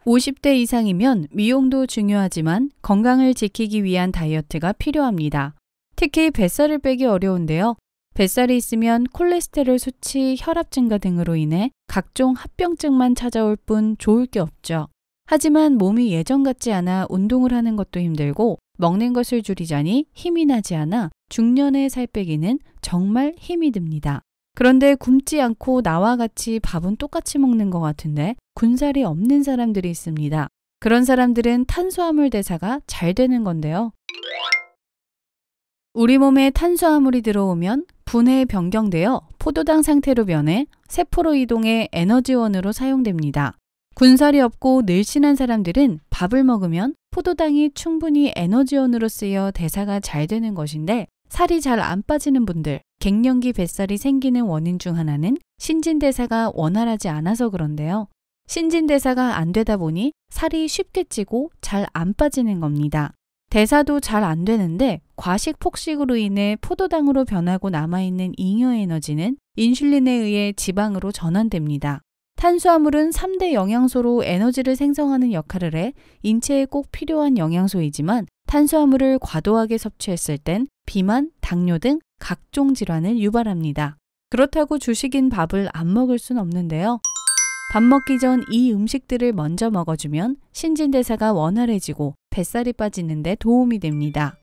50대 이상이면 미용도 중요하지만 건강을 지키기 위한 다이어트가 필요합니다. 특히 뱃살을 빼기 어려운데요. 뱃살이 있으면 콜레스테롤 수치, 혈압 증가 등으로 인해 각종 합병증만 찾아올 뿐 좋을 게 없죠. 하지만 몸이 예전 같지 않아 운동을 하는 것도 힘들고 먹는 것을 줄이자니 힘이 나지 않아 중년에 살 빼기는 정말 힘이 듭니다. 그런데 굶지 않고 나와 같이 밥은 똑같이 먹는 것 같은데 군살이 없는 사람들이 있습니다. 그런 사람들은 탄수화물 대사가 잘 되는 건데요. 우리 몸에 탄수화물이 들어오면 분해에 변경되어 포도당 상태로 변해 세포로 이동해 에너지원으로 사용됩니다. 군살이 없고 늘씬한 사람들은 밥을 먹으면 포도당이 충분히 에너지원으로 쓰여 대사가 잘 되는 것인데 살이 잘 안 빠지는 분들, 갱년기 뱃살이 생기는 원인 중 하나는 신진대사가 원활하지 않아서 그런데요. 신진대사가 안 되다 보니 살이 쉽게 찌고 잘 안 빠지는 겁니다. 대사도 잘 안 되는데 과식 폭식으로 인해 포도당으로 변하고 남아있는 잉여 에너지는 인슐린에 의해 지방으로 전환됩니다. 탄수화물은 3대 영양소로 에너지를 생성하는 역할을 해 인체에 꼭 필요한 영양소이지만 탄수화물을 과도하게 섭취했을 땐 비만, 당뇨 등 각종 질환을 유발합니다. 그렇다고 주식인 밥을 안 먹을 순 없는데요. 밥 먹기 전 이 음식들을 먼저 먹어주면 신진대사가 원활해지고 뱃살이 빠지는 데 도움이 됩니다.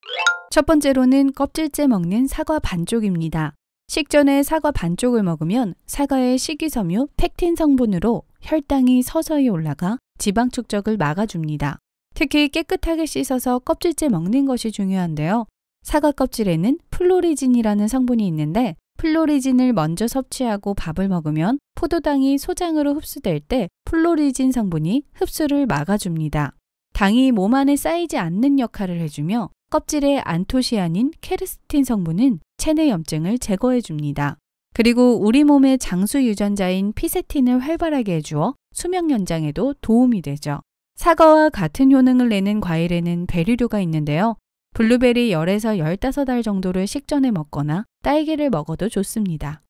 첫 번째로는 껍질째 먹는 사과 반쪽입니다. 식전에 사과 반쪽을 먹으면 사과의 식이섬유, 팩틴 성분으로 혈당이 서서히 올라가 지방 축적을 막아줍니다. 특히 깨끗하게 씻어서 껍질째 먹는 것이 중요한데요. 사과 껍질에는 플로리진이라는 성분이 있는데 플로리진을 먼저 섭취하고 밥을 먹으면 포도당이 소장으로 흡수될 때 플로리진 성분이 흡수를 막아줍니다. 당이 몸 안에 쌓이지 않는 역할을 해주며 껍질의 안토시아닌 케르스틴 성분은 체내 염증을 제거해줍니다. 그리고 우리 몸의 장수 유전자인 피세틴을 활발하게 해주어 수명 연장에도 도움이 되죠. 사과와 같은 효능을 내는 과일에는 베리류가 있는데요. 블루베리 10에서 15알 정도를 식전에 먹거나 딸기를 먹어도 좋습니다.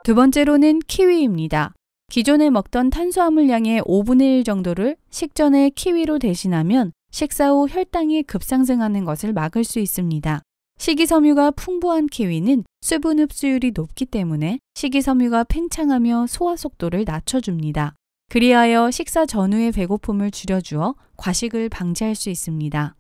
두 번째로는 키위입니다. 기존에 먹던 탄수화물량의 5분의 1 정도를 식전에 키위로 대신하면 식사 후 혈당이 급상승하는 것을 막을 수 있습니다. 식이섬유가 풍부한 키위는 수분 흡수율이 높기 때문에 식이섬유가 팽창하며 소화 속도를 낮춰줍니다. 그리하여 식사 전후의 배고픔을 줄여주어 과식을 방지할 수 있습니다.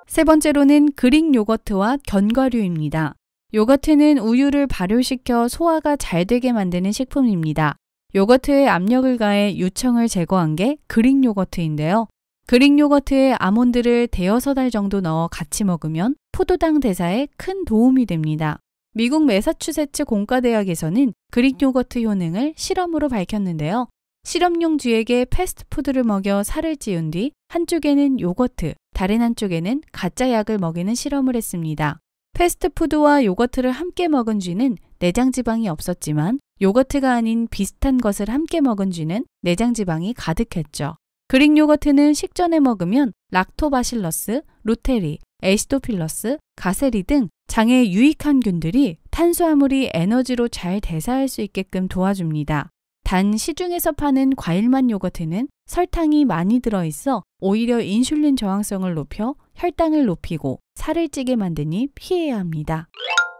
세 번째로는 그릭 요거트와 견과류입니다. 요거트는 우유를 발효시켜 소화가 잘 되게 만드는 식품입니다. 요거트에 압력을 가해 유청을 제거한 게 그릭 요거트인데요. 그릭 요거트에 아몬드를 5-6알 정도 넣어 같이 먹으면 포도당 대사에 큰 도움이 됩니다. 미국 매사추세츠 공과대학에서는 그릭 요거트 효능을 실험으로 밝혔는데요. 실험용 쥐에게 패스트푸드를 먹여 살을 찌운 뒤 한쪽에는 요거트, 다른 한쪽에는 가짜 약을 먹이는 실험을 했습니다. 패스트푸드와 요거트를 함께 먹은 쥐는 내장지방이 없었지만 요거트가 아닌 비슷한 것을 함께 먹은 쥐는 내장지방이 가득했죠. 그릭 요거트는 식전에 먹으면 락토바실러스, 루테리, 에시도필러스, 가세리 등 장에 유익한 균들이 탄수화물이 에너지로 잘 대사할 수 있게끔 도와줍니다. 단 시중에서 파는 과일만 요거트는 설탕이 많이 들어있어 오히려 인슐린 저항성을 높여 혈당을 높이고 살을 찌게 만드니 피해야 합니다.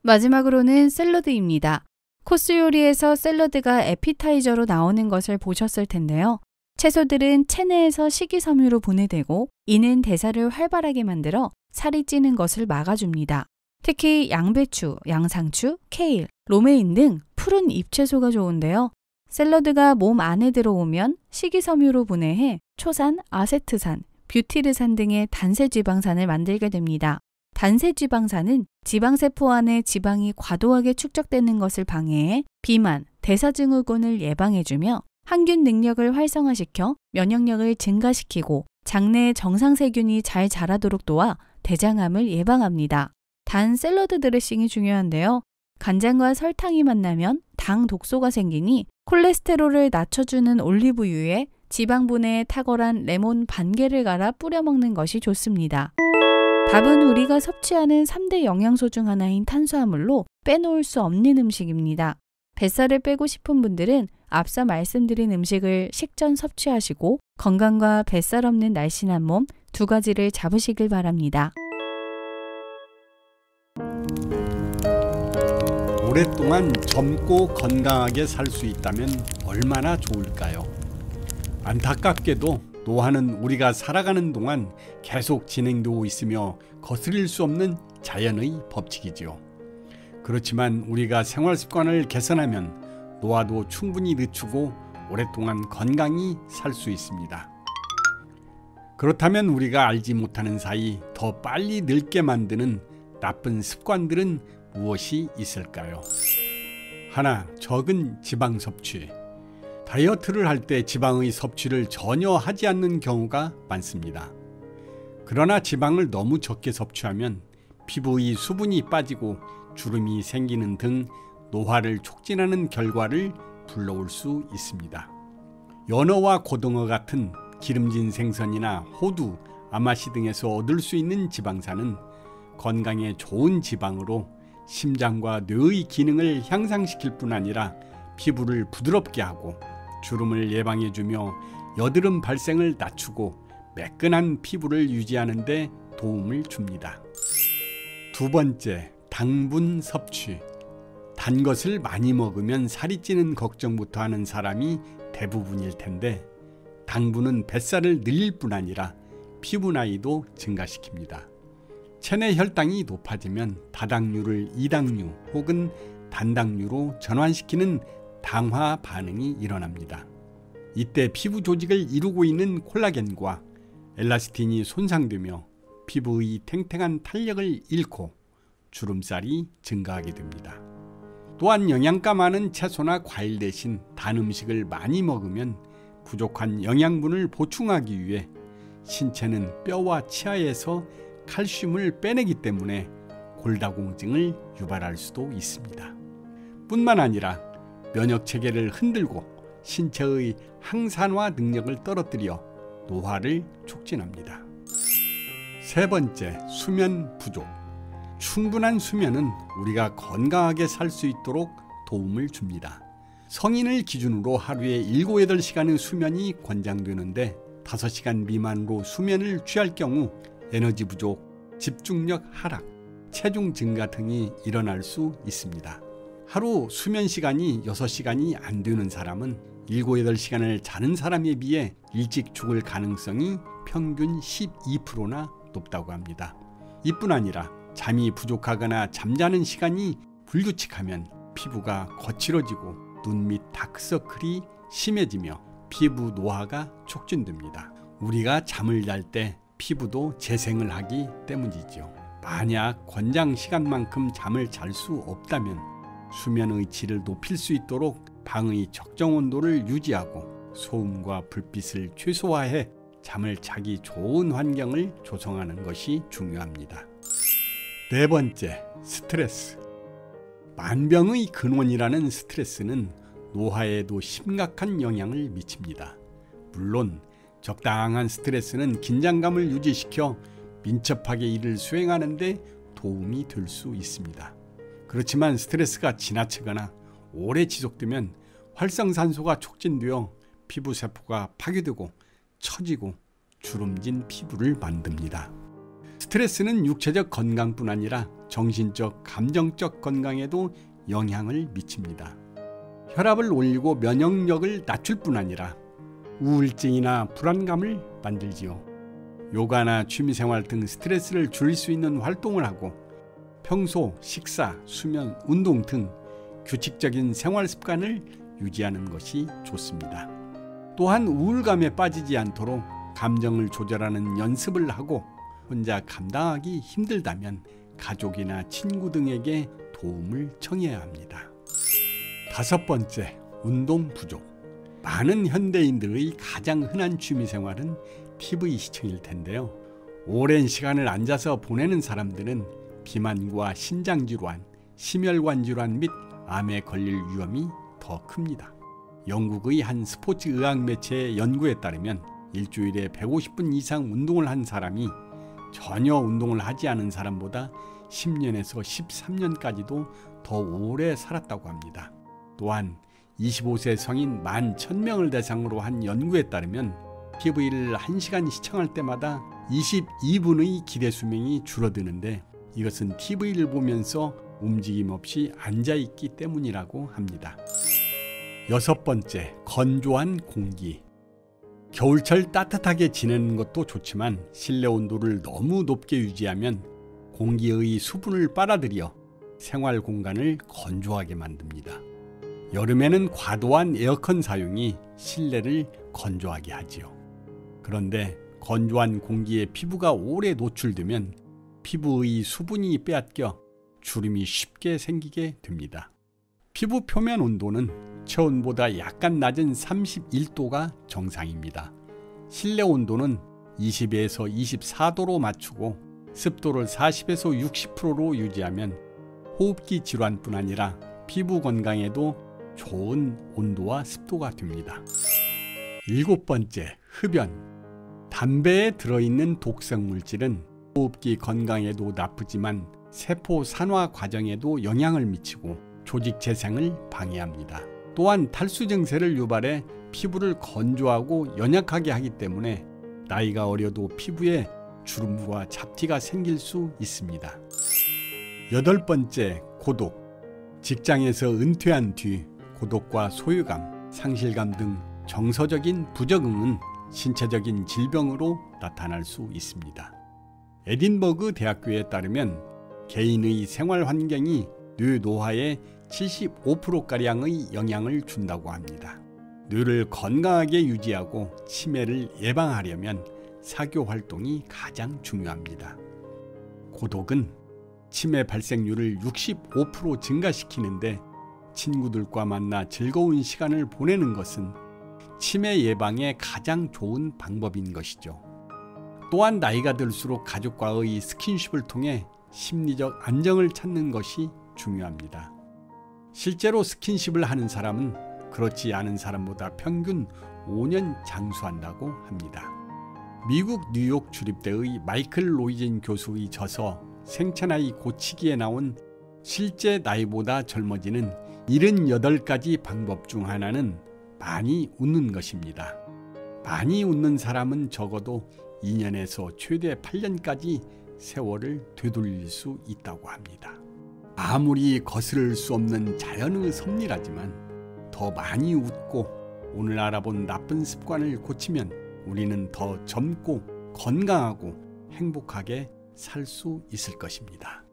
마지막으로는 샐러드입니다. 코스 요리에서 샐러드가 에피타이저로 나오는 것을 보셨을 텐데요. 채소들은 체내에서 식이섬유로 분해되고 이는 대사를 활발하게 만들어 살이 찌는 것을 막아줍니다. 특히 양배추, 양상추, 케일, 로메인 등 푸른 잎채소가 좋은데요. 샐러드가 몸 안에 들어오면 식이섬유로 분해해 초산, 아세트산, 뷰티르산 등의 단세지방산을 만들게 됩니다. 단세지방산은 지방세포 안에 지방이 과도하게 축적되는 것을 방해해 비만, 대사증후군을 예방해주며 항균 능력을 활성화시켜 면역력을 증가시키고 장내에 정상세균이 잘 자라도록 도와 대장암을 예방합니다. 단 샐러드 드레싱이 중요한데요. 간장과 설탕이 만나면 당 독소가 생기니 콜레스테롤을 낮춰주는 올리브유에 지방분해에 탁월한 레몬 반 개를 갈아 뿌려 먹는 것이 좋습니다. 밥은 우리가 섭취하는 3대 영양소 중 하나인 탄수화물로 빼놓을 수 없는 음식입니다. 뱃살을 빼고 싶은 분들은 앞서 말씀드린 음식을 식전 섭취하시고 건강과 뱃살 없는 날씬한 몸 두 가지를 잡으시길 바랍니다. 오랫동안 젊고 건강하게 살 수 있다면 얼마나 좋을까요? 안타깝게도 노화는 우리가 살아가는 동안 계속 진행되고 있으며 거스릴 수 없는 자연의 법칙이지요. 그렇지만 우리가 생활 습관을 개선하면 노화도 충분히 늦추고 오랫동안 건강히 살 수 있습니다. 그렇다면 우리가 알지 못하는 사이 더 빨리 늙게 만드는 나쁜 습관들은 무엇이 있을까요? 하나, 적은 지방 섭취. 다이어트를 할 때 지방의 섭취를 전혀 하지 않는 경우가 많습니다. 그러나 지방을 너무 적게 섭취하면 피부의 수분이 빠지고 주름이 생기는 등 노화를 촉진하는 결과를 불러올 수 있습니다. 연어와 고등어 같은 기름진 생선이나 호두, 아마시 등에서 얻을 수 있는 지방산은 건강에 좋은 지방으로 심장과 뇌의 기능을 향상시킬 뿐 아니라 피부를 부드럽게 하고 주름을 예방해주며 여드름 발생을 낮추고 매끈한 피부를 유지하는 데 도움을 줍니다. 두 번째, 당분 섭취. 단 것을 많이 먹으면 살이 찌는 걱정부터 하는 사람이 대부분일 텐데 당분은 뱃살을 늘릴 뿐 아니라 피부 나이도 증가시킵니다. 체내 혈당이 높아지면 다당류를 이당류 혹은 단당류로 전환시키는 당화 반응이 일어납니다. 이때 피부 조직을 이루고 있는 콜라겐과 엘라스틴이 손상되며 피부의 탱탱한 탄력을 잃고 주름살이 증가하게 됩니다. 또한 영양가 많은 채소나 과일 대신 단 음식을 많이 먹으면 부족한 영양분을 보충하기 위해 신체는 뼈와 치아에서 칼슘을 빼내기 때문에 골다공증을 유발할 수도 있습니다. 뿐만 아니라 면역체계를 흔들고 신체의 항산화 능력을 떨어뜨려 노화를 촉진합니다. 세 번째, 수면 부족. 충분한 수면은 우리가 건강하게 살 수 있도록 도움을 줍니다. 성인을 기준으로 하루에 7, 8시간의 수면이 권장되는데 5시간 미만으로 수면을 취할 경우 에너지 부족, 집중력 하락, 체중 증가 등이 일어날 수 있습니다. 하루 수면 시간이 6시간이 안 되는 사람은 7, 8시간을 자는 사람에 비해 일찍 죽을 가능성이 평균 12%나 높다고 합니다. 이뿐 아니라 잠이 부족하거나 잠자는 시간이 불규칙하면 피부가 거칠어지고 눈 밑 다크서클이 심해지며 피부 노화가 촉진됩니다. 우리가 잠을 잘 때 피부도 재생을 하기 때문이죠. 만약 권장 시간만큼 잠을 잘 수 없다면 수면의 질을 높일 수 있도록 방의 적정 온도를 유지하고 소음과 불빛을 최소화해 잠을 자기 좋은 환경을 조성하는 것이 중요합니다. 네 번째, 스트레스. 만병의 근원이라는 스트레스는 노화에도 심각한 영향을 미칩니다. 물론 적당한 스트레스는 긴장감을 유지시켜 민첩하게 일을 수행하는 데 도움이 될 수 있습니다. 그렇지만 스트레스가 지나치거나 오래 지속되면 활성산소가 촉진되어 피부세포가 파괴되고 처지고 주름진 피부를 만듭니다. 스트레스는 육체적 건강뿐 아니라 정신적, 감정적 건강에도 영향을 미칩니다. 혈압을 올리고 면역력을 낮출 뿐 아니라 우울증이나 불안감을 만들지요. 요가나 취미생활 등 스트레스를 줄일 수 있는 활동을 하고 평소 식사, 수면, 운동 등 규칙적인 생활 습관을 유지하는 것이 좋습니다. 또한 우울감에 빠지지 않도록 감정을 조절하는 연습을 하고 혼자 감당하기 힘들다면 가족이나 친구 등에게 도움을 청해야 합니다. 다섯 번째, 운동 부족. 많은 현대인들의 가장 흔한 취미생활은 TV 시청일 텐데요. 오랜 시간을 앉아서 보내는 사람들은 비만과 신장질환, 심혈관 질환 및 암에 걸릴 위험이 더 큽니다. 영국의 한 스포츠 의학 매체의 연구에 따르면 일주일에 150분 이상 운동을 한 사람이 전혀 운동을 하지 않은 사람보다 10년에서 13년까지도 더 오래 살았다고 합니다. 또한 25세 성인 11,000명을 대상으로 한 연구에 따르면 TV를 1시간 시청할 때마다 22분의 기대 수명이 줄어드는데 이것은 TV를 보면서 움직임 없이 앉아있기 때문이라고 합니다. 6번째, 건조한 공기. 겨울철 따뜻하게 지내는 것도 좋지만 실내 온도를 너무 높게 유지하면 공기의 수분을 빨아들여 생활 공간을 건조하게 만듭니다. 여름에는 과도한 에어컨 사용이 실내를 건조하게 하지요. 그런데 건조한 공기에 피부가 오래 노출되면 피부의 수분이 빼앗겨 주름이 쉽게 생기게 됩니다. 피부 표면 온도는 체온보다 약간 낮은 31도가 정상입니다. 실내 온도는 20에서 24도로 맞추고 습도를 40에서 60%로 유지하면 호흡기 질환뿐 아니라 피부 건강에도 좋은 온도와 습도가 됩니다. 7번째, 흡연. 담배에 들어있는 독성 물질은 호흡기 건강에도 나쁘지만 세포 산화 과정에도 영향을 미치고 조직 재생을 방해합니다. 또한 탈수 증세를 유발해 피부를 건조하고 연약하게 하기 때문에 나이가 어려도 피부에 주름과 잡티가 생길 수 있습니다. 8번째, 고독. 직장에서 은퇴한 뒤 고독과 소유감, 상실감 등 정서적인 부적응은 신체적인 질병으로 나타날 수 있습니다. 에딘버그 대학교에 따르면 개인의 생활 환경이 뇌 노화에 75%가량의 영향을 준다고 합니다. 뇌를 건강하게 유지하고 치매를 예방하려면 사교 활동이 가장 중요합니다. 고독은 치매 발생률을 65% 증가시키는데 친구들과 만나 즐거운 시간을 보내는 것은 치매 예방에 가장 좋은 방법인 것이죠. 또한 나이가 들수록 가족과의 스킨십을 통해 심리적 안정을 찾는 것이 중요합니다. 실제로 스킨십을 하는 사람은 그렇지 않은 사람보다 평균 5년 장수한다고 합니다. 미국 뉴욕 주립대의 마이클 로이젠 교수의 저서 생체나이 고치기에 나온 실제 나이보다 젊어지는 78가지 방법 중 하나는 많이 웃는 것입니다. 많이 웃는 사람은 적어도 2년에서 최대 8년까지 세월을 되돌릴 수 있다고 합니다. 아무리 거스를 수 없는 자연의 섭리라지만 더 많이 웃고 오늘 알아본 나쁜 습관을 고치면 우리는 더 젊고 건강하고 행복하게 살 수 있을 것입니다.